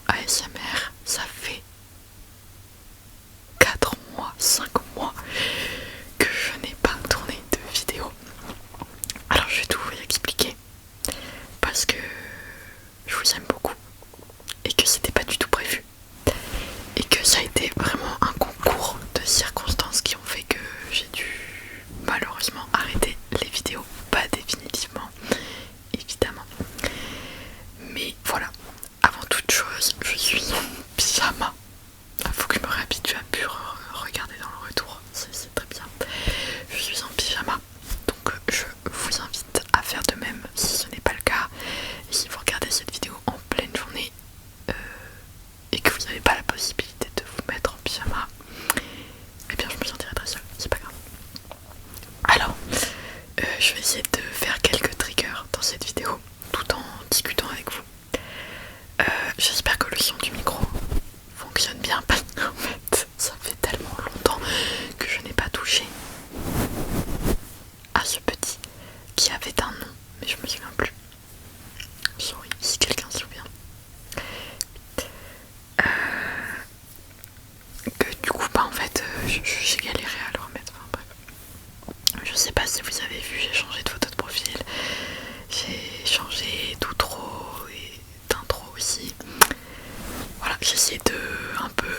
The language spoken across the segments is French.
ASMR, ça fait 4 mois, 5 mois que je n'ai pas tourné de vidéo. Alors je vais tout vous expliquer parce que je vous aime beaucoup et que c'était pas du tout prévu et que ça a été vraiment un concours de circonstances qui ont fait que j'ai dû malheureusement arrêter les vidéos, pas définitivement évidemment, mais voilà. Avant toute chose, je suis en pyjama. Faut que je me réhabitue à plus regarder dans le retour, c'est très bien. Je suis en pyjama, donc je vous invite à faire de même si ce n'est pas le cas. Et si vous regardez cette vidéo en pleine journée et que vous n'avez pas la possibilité de vous mettre en pyjama, eh bien je me sentirai très seule, c'est pas grave. Alors, je vais essayer de faire quelques triggers dans cette vidéo tout en discutant avec vous. J'espère que le son du micro fonctionne bien parce qu'en fait ça fait tellement longtemps que je n'ai pas touché à ce petit qui avait un nom mais je me souviens plus. Sorry si quelqu'un se souvient. Que du coup en fait j'ai galéré à le remettre, enfin bref. Je sais pas si vous avez vu, j'ai changé de photo de profil, j'ai changé d'outro et d'intro aussi. Voilà, j'essaie de un peu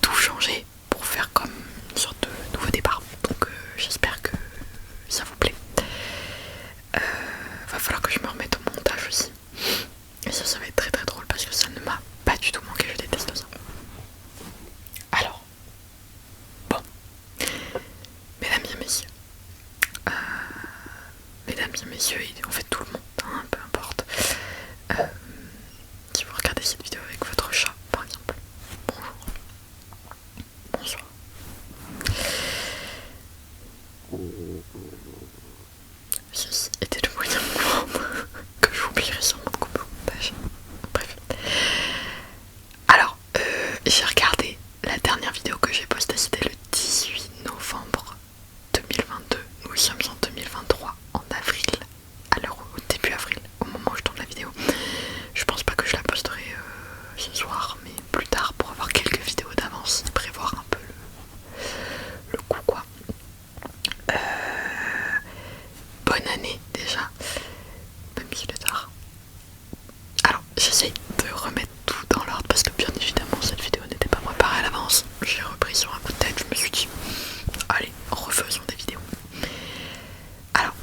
tout changer pour faire comme une sorte de nouveau départ. Donc j'espère que ça vous plaît. Va falloir que je me remette au montage aussi. Et ça va être très très drôle parce que ça ne m'a pas du tout manqué, je déteste ça. Alors, bon, mesdames et messieurs, et en fait tout le monde, hein, peu importe. Si vous regardez cette vidéo avec votre chat par exemple, bonjour, bonsoir. Ceci était le bruit d'un mouvement que j'oublierai sûrement de couper au montage. Bref. Alors, j'ai regardé la dernière vidéo que j'ai postée, c'était le 18 novembre 2022. Nous sommes en 2023, en avril, alors au début avril, au moment où je tourne la vidéo. Je pense pas que je la posterai ce soir, mais plus tard pour avoir quelques vidéos d'avance, prévoir un peu le coup quoi. Bonne année déjà, même s'il est tard. Alors j'essaye de remettre tout dans l'ordre parce que bien évidemment cette vidéo n'était pas préparée à l'avance. J'ai repris sur un coup de tête, je me suis dit allez, refaisons des vidéos. Alors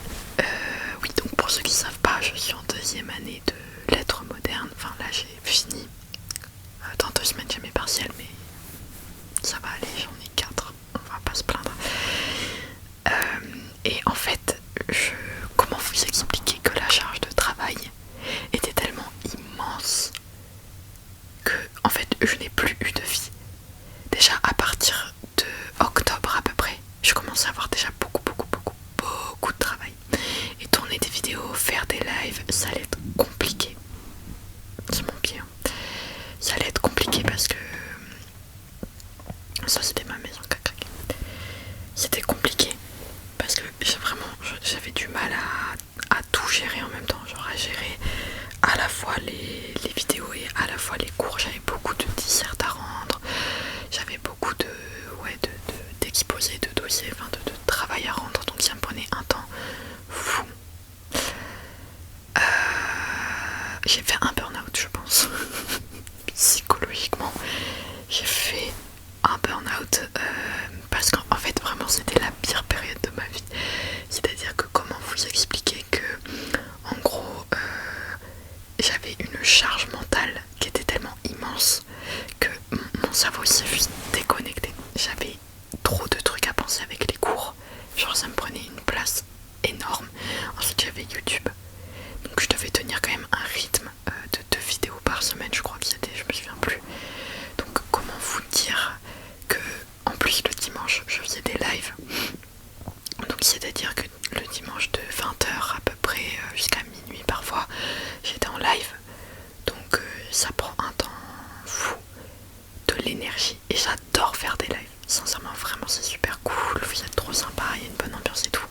oui, donc pour ceux qui ne savent pas, je suis en deuxième année de lettres modernes. Enfin là j'ai fini. Dans 2 semaines j'ai mes partiels, mais ça va aller, j'en ai 4, on va pas se plaindre. Et en fait, comment vous expliquer que la charge de travail était tellement immense que en fait je n'ai plus eu de vie. Déjà à partir de octobre à peu près, je commençais à avoir déjà beaucoup de travail. Et tourner des vidéos, faire des lives, ça allait être compliqué. C'est mon pied. Hein. Ça allait être compliqué parce que ça c'était ma maison qui a craqué. C'était compliqué parce que j'avais du mal à tout gérer en même temps, genre à gérer à la fois les vidéos et à la fois les cours. J'avais beaucoup de dissertes à rendre, j'avais beaucoup d'exposés, de dossiers, enfin de travail à rendre, donc ça me prenait un temps fou. J'ai fait un burn-out je pense. Psychologiquement j'ai fait un burn-out parce qu'en fait vraiment c'était la pire période de ma vie. C'est à dire que comment vous expliquer que en gros j'avais une charge mentale qui était tellement immense que mon cerveau s'est juste déconnecté. J'avais trop de trucs à penser avec les cours, genre ça me prenait une place énorme. Ensuite j'avais YouTube, donc je devais tenir quand même un rythme de 2 vidéos par semaine, je crois que c'était, je me souviens plus. Donc comment vous dire que en plus le dimanche je faisais des lives, donc c'est à dire que le dimanche de 20h à peu près jusqu'à minuit parfois j'étais en live, donc ça prend un temps fou, de l'énergie, et j'adore faire des lives, sincèrement vraiment c'est super cool, vous êtes trop sympa, il y a une bonne ambiance et tout,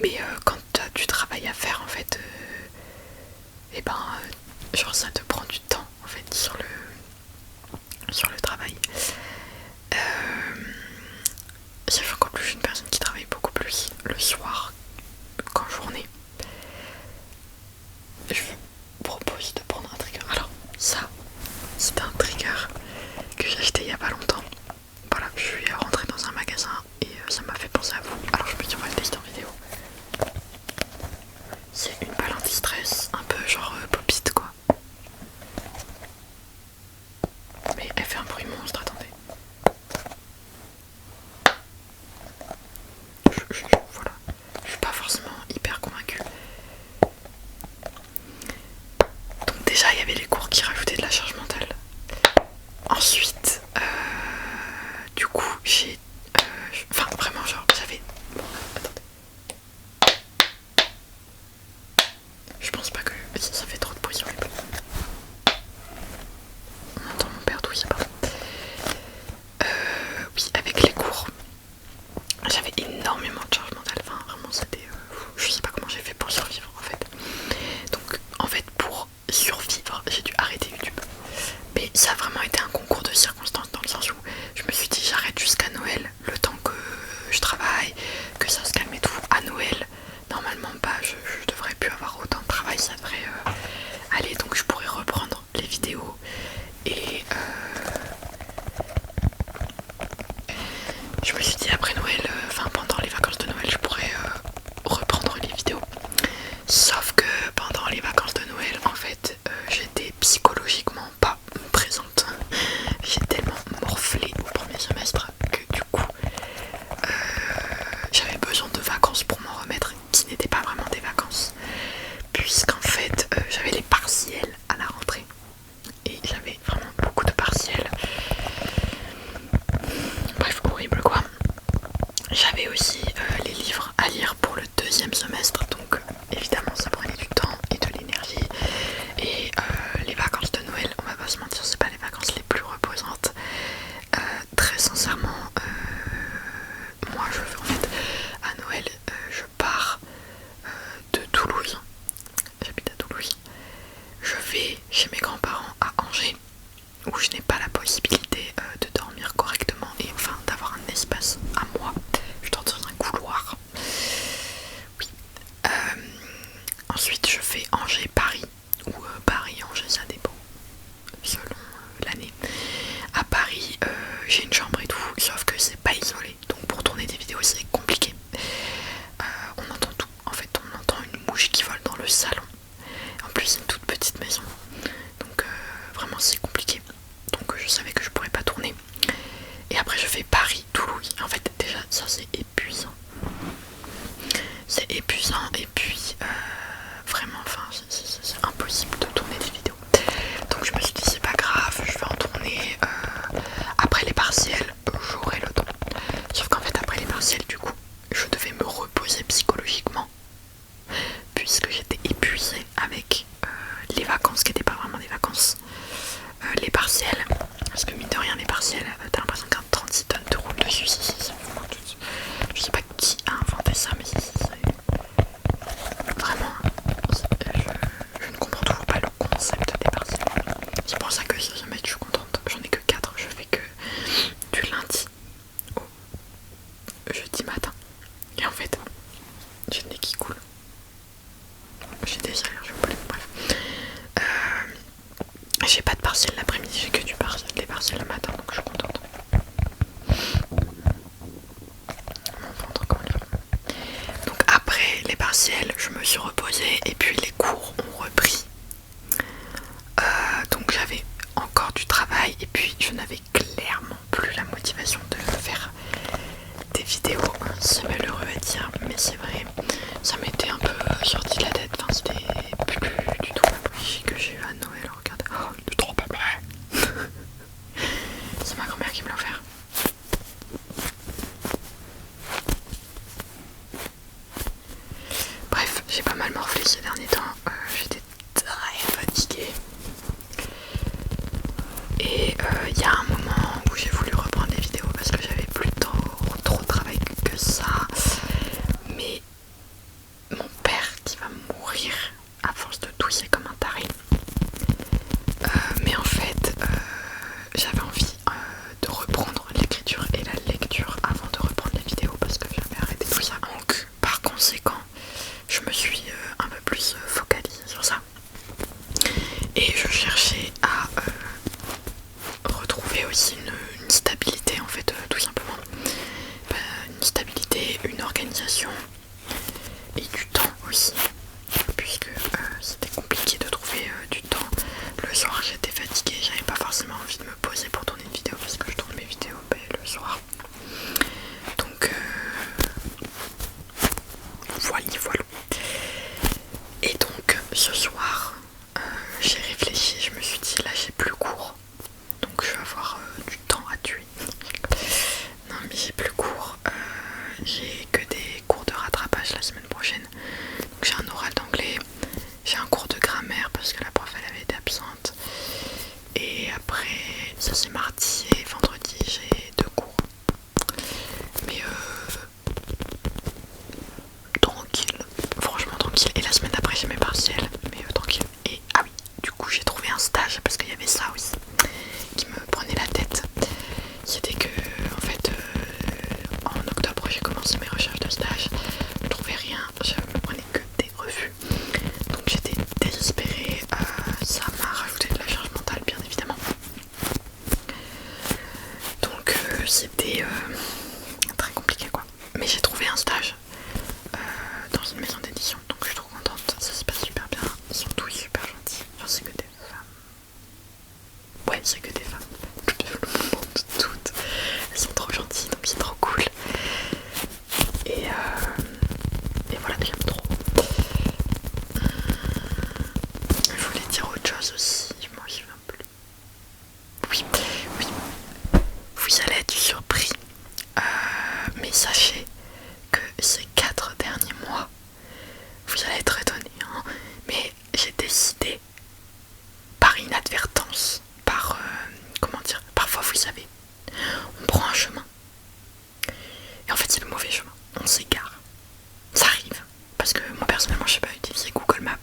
mais quand tu as du travail à faire en fait, et ben genre ça te prend du temps en fait sur ça, c'est un trigger que j'ai acheté il y a pas longtemps. Voilà, je suis rentrée dans un magasin et ça m'a fait penser à vous. Alors je me dis on va le tester en vidéo. C'est une balle anti-stress, un peu genre pop-it quoi. Mais elle fait un bruit monstre, attendez. Voilà, je suis pas forcément hyper convaincue. Donc déjà il y avait les cours qui rajoutaient de la charge mentale. Ensuite, du coup j'ai... Enfin vraiment genre j'avais... Bon, attendez. Je pense pas que... Ça fait trop de bruit sur les plumes. On entend mon père douiller, pardon. Oui, avec les cours, j'avais énormément de charge mentale. Enfin vraiment c'était... je sais pas comment j'ai fait pour survivre en fait. Donc en fait pour survivre j'ai dû arrêter YouTube. Mais ça a vraiment été un concours de circonstances dans le sens où je me suis dit j'arrête jusqu'à Noël, le temps que je travaille, que ça se calme et tout. À Noël, normalement bah, je devrais plus avoir autant de travail, ça devrait aller, donc je pourrais reprendre les vidéos. Et je me suis dit après Noël, enfin pendant les vacances de Noël, je pourrais reprendre les vidéos. Sauf que pendant les vacances de Noël, en fait, j'étais psychologiquement pas présente. J'ai tellement morflé au premier semestre que du coup, j'avais besoin de vacances pour m'en remettre, qui n'étaient pas vraiment des vacances. Puisqu'en fait, j'avais les partiels à la rentrée. Et j'avais vraiment beaucoup de partiels. Bref, horrible quoi. J'avais aussi les livres à lire pour le deuxième semestre, donc évidemment ça prenait du temps et de l'énergie. Et les vacances de Noël, on va pas se mentir, c'est pas les vacances les plus reposantes. Très sincèrement, moi je en fait à Noël je pars de Toulouse. J'habite à Toulouse. Je vais chez mes grands-parents à Angers, où je n'ai pas la possibilité de dormir correctement et enfin d'avoir un espace à moi. Je dors dans un couloir. Oui. Ensuite je fais Angers-Paris ou Paris-Angers, ça dépend selon l'année. À Paris j'ai une chambre et tout, sauf que c'est pas isolé, donc pour tourner des vidéos c'est compliqué. On entend tout, en fait on entend une mouche qui vole dans le salon. En plus c'est une toute petite maison, donc vraiment c'est compliqué. Donc je savais que je pourrais pas tourner. Et après je fais Paris-Toulouse. En fait déjà ça c'est épuisant. C'est épuisant et puis vraiment enfin c'est impossible de tourner des vidéos. Donc je me suis dit c'est pas grave, je vais en tourner après les partiels, j'aurai le temps. Sauf qu'en fait après les partiels du coup je devais me reposer psychologiquement puisque j'étais épuisée avec les vacances qui n'étaient pas vraiment des vacances, les partiels, parce que mine de rien les partiels t'as l'impression qu'un 36 tonnes te roule dessus. Je sais pas qui a inventé ça mais c'est vraiment je ne comprends toujours pas le concept des partiels. C'est pour ça que ce semestre je suis contente, j'en ai que 4, je fais que du lundi au jeudi matin et en fait j'ai le nez qui coule. J'ai des allergies au pollen, bref. J'ai pas de partiel l'après-midi, j'ai que des partiels le matin, donc je suis contente. Mon ventre quand même. Donc après les partiels, je me suis reposée et puis les cours ont repris. Donc j'avais encore du travail et puis je n'avais clairement plus la motivation de faire des vidéos. C'est malheureux à dire, mais c'est vrai. Ça m'était un peu sorti de la tête. Enfin, c'était plus du tout la bougie que j'ai eu à Noël. Regardez, oh, il est trop pas mal. C'est ma grand-mère qui me l'a offert. Bref, j'ai pas mal morflé ces derniers temps. J'étais très fatiguée. Et il y a un moment où j'ai voulu reprendre les vidéos parce que j'avais plus trop de travail que ça. Mais mon père qui va mourir à force de Et je cherchais à retrouver aussi une stabilité en fait, tout simplement. Une stabilité, une organisation et du temps aussi, puisque c'était compliqué de trouver du temps. Le soir j'étais fatiguée, j'avais pas forcément envie de me poser pour tourner une vidéo parce que je tourne mes vidéos le soir. Donc voilà. Et donc ce soir j'ai réfléchi, je me suis dit là j'ai plus cours, donc je vais avoir du temps à tuer. Non mais j'ai plus cours, j'ai que des cours de rattrapage la semaine prochaine. Donc j'ai un oral d'anglais, j'ai un cours de grammaire parce que la prof elle avait été absente. Et après ça c'est mardi et vendredi j'ai 2 cours. Mais tranquille, franchement tranquille. Et la semaine d'après j'ai mes partiels, mais tranquille. Et ah oui, du coup j'ai trouvé un stage parce qu'il y avait ça aussi qui me prenait la tête. C'était que en fait en octobre j'ai commencé mes recherches de stage, je trouvais rien, je me prenais que des revues. Donc j'étais désespérée, ça m'a rajouté de la charge mentale bien évidemment. Donc c'était très compliqué quoi. Mais j'ai trouvé un stage dans une maison d'édition, donc je suis trop contente, ça se passe super bien, ils sont tous super gentils, enfin c'est que des femmes. Ouais c'est que des femmes, toutes, elles sont trop gentilles donc c'est trop cool. Et voilà, j'aime trop. Je voulais dire autre chose aussi, je m'en souviens plus. Oui, vous allez être surpris, mais sachez que ces 4 derniers mois, vous allez être étonnés, hein, mais j'ai décidé par inadvertance, comment dire, parfois vous savez, on prend un chemin, et en fait c'est le mauvais chemin, on s'égare, ça arrive, parce que moi personnellement je sais pas utiliser Google Maps,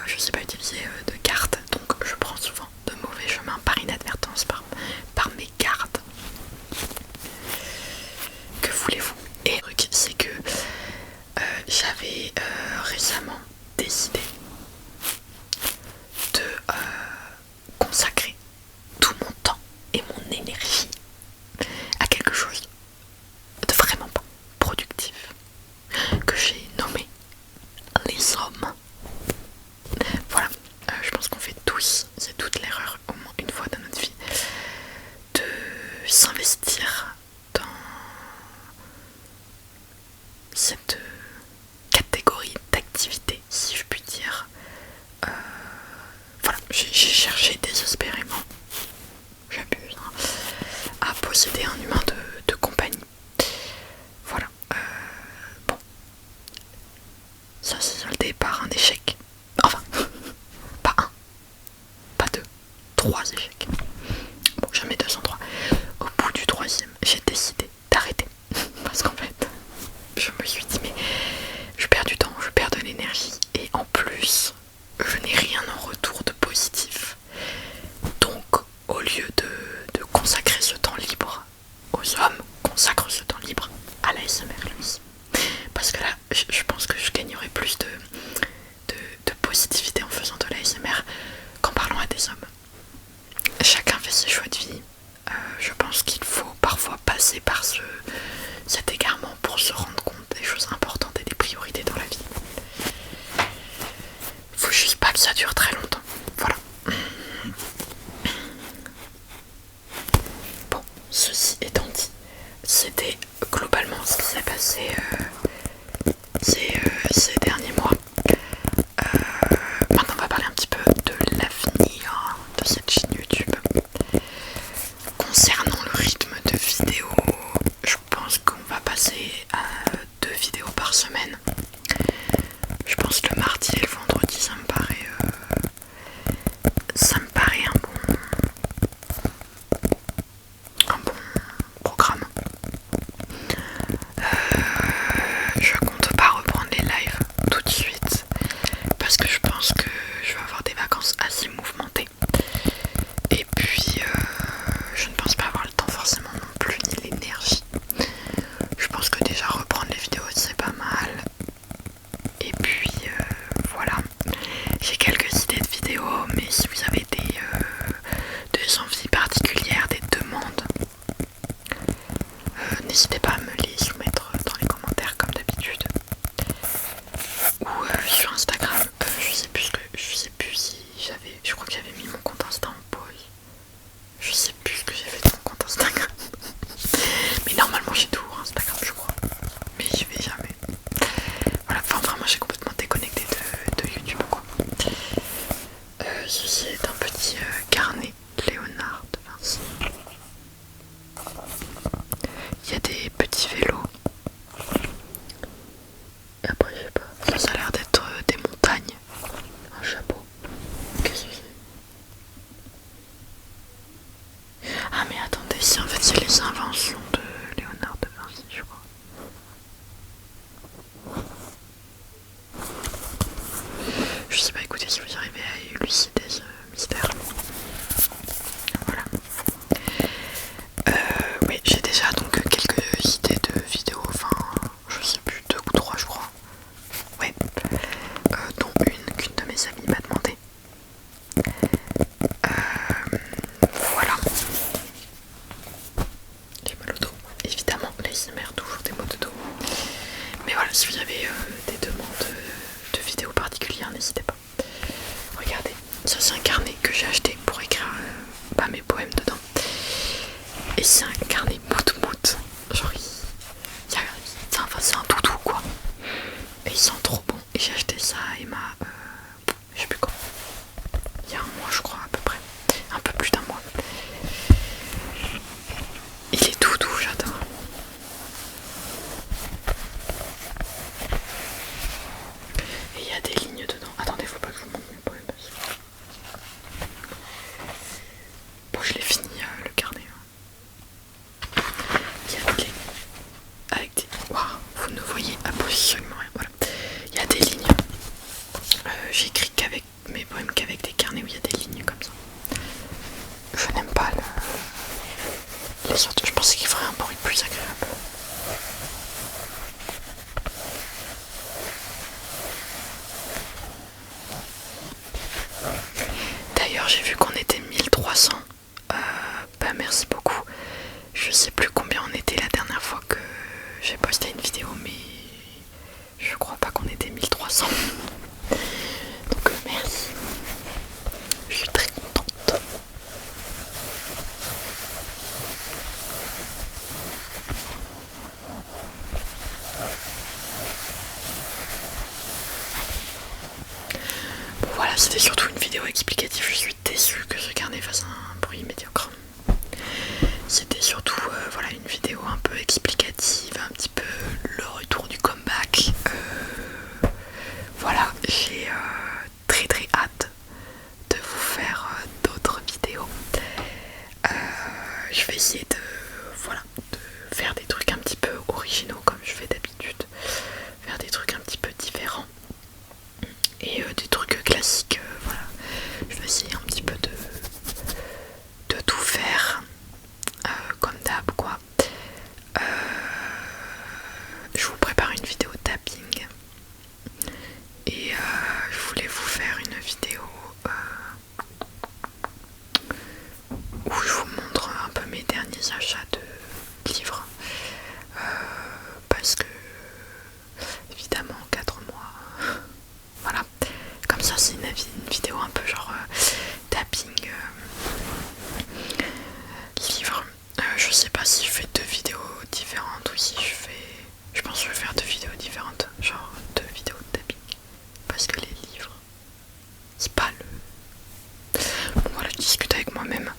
je sais pas utiliser de carte, donc je prends souvent de mauvais chemins par inadvertance, par mes cartes. Que voulez-vous? Et le truc c'est que j'avais récemment décidé de consacrer tout mon temps et mon énergie à quelque chose de vraiment pas productif, que j'ai nommé les hommes. Voilà, je pense qu'on fait tous, c'est toute l'erreur au moins une fois dans notre vie, de s'investir dans cette catégorie d'activité, si je puis dire. Voilà, j'ai cherché désespérément, j'abuse, hein, à posséder un humain de compagnie. Voilà, bon, ça s'est soldé par un échec. Enfin, pas un, pas deux, 3 échecs. Bon, jamais 203. Au bout du 3e, j'ai décidé d'arrêter. Parce qu'en fait, je me suis dit, mais je perds du temps, je perds de l'énergie. Et en plus, je n'ai rien en retour de positif. Donc, au lieu de consacrer ce temps libre aux hommes, consacre ce temps libre à l'ASMR, lui. Parce que là, je pense que je gagnerais plus de positivité en faisant de l'ASMR qu'en parlant à des hommes. Chacun fait ses choix de vie. Je pense qu'il faut parfois passer par cet égarement pour se rendre compte des choses importantes et des priorités dans la vie. Faut juste pas que ça dure très longtemps. Voilà. crois que j'avais mis mon compte Insta en pause. Je sais plus ce que j'ai fait de mon compte Instagram. Mais normalement j'ai toujours Instagram je crois. Mais j'y vais jamais. Voilà, enfin vraiment j'ai complètement déconnecté de YouTube quoi. Ceci est un petit carnet Léonard de Vinci. Il y a des petits vélos. Et après je sais pas. Ça a l'air d'être des montagnes. Un chapeau. Qu'est-ce que c'est? Ah mais attendez, si en fait c'est les inventions de Léonard de Vinci je crois. Je sais pas, écoutez, si vous arrivez à élucider ce mystère. Voilà. Oui, j'ai déjà donc quelques idées de vidéos, enfin, je sais plus, 2 ou 3 je crois. Ouais. Dont qu'une de mes amies m'a demandé. Voilà. J'ai mal au dos. Évidemment, les ASMR, toujours des mots de dos. Mais voilà, si vous avez des demandes de vidéos particulières, n'hésitez pas. Regardez, ça c'est un carnet que j'ai acheté pour écrire mes poèmes dedans. Et c'est un carnet mout-mout. Genre, c'est un doudou quoi. Et il sent trop bon. Et j'ai acheté ça à Emma, je sais plus quand. Il y a un mois, je crois, à peu près. Un peu plus d'un mois. Il est tout doux, j'adore. Et il y a des lignes dedans. Attendez, faut pas que je vous montre mes poèmes. Bon, je l'ai fini le carnet. Il y a des lignes avec des. Waouh, vous ne voyez absolument rien. Voilà. Il y a des lignes. J'écris qu'avec mes poèmes qu'avec des carnets où il y a des lignes comme ça. Je n'aime pas les sortes. Je pensais qu'il ferait un bruit plus agréable. D'ailleurs, j'ai vu qu'on était 1300. Bah merci beaucoup. Je sais plus combien on était la dernière fois que j'ai posté une vidéo, mais je crois pas qu'on était 1300. Donc merci. Je suis très contente. Bon voilà, c'était surtout une vidéo explicative. Je suis déçue que ce carnet fasse un bruit médiocre. C'était surtout voilà, une vidéo un peu explicative, un petit peu le retour du comeback. Voilà, j'ai très très hâte de vous faire d'autres vidéos. Je vais essayer de faire des trucs un petit peu originaux comme je fais d'habitude, faire des trucs un petit peu différents et des trucs classiques. Voilà, je vais essayer un petit peu de tout faire comme d'hab quoi. Je vous prépare une vidéo tapping et je voulais vous faire une vidéo où je vous montre un peu mes derniers achats de livres parce que évidemment 4 mois voilà, comme ça c'est une vidéo un peu genre tapping livre. Je sais pas si je fais 2 vidéos différentes ou si je pense que je vais faire 2 vidéos différentes, genre 2 vidéos de tapping parce que les livres c'est pas le... Bon voilà, je discute avec moi-même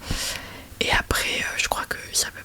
et après je crois que ça peut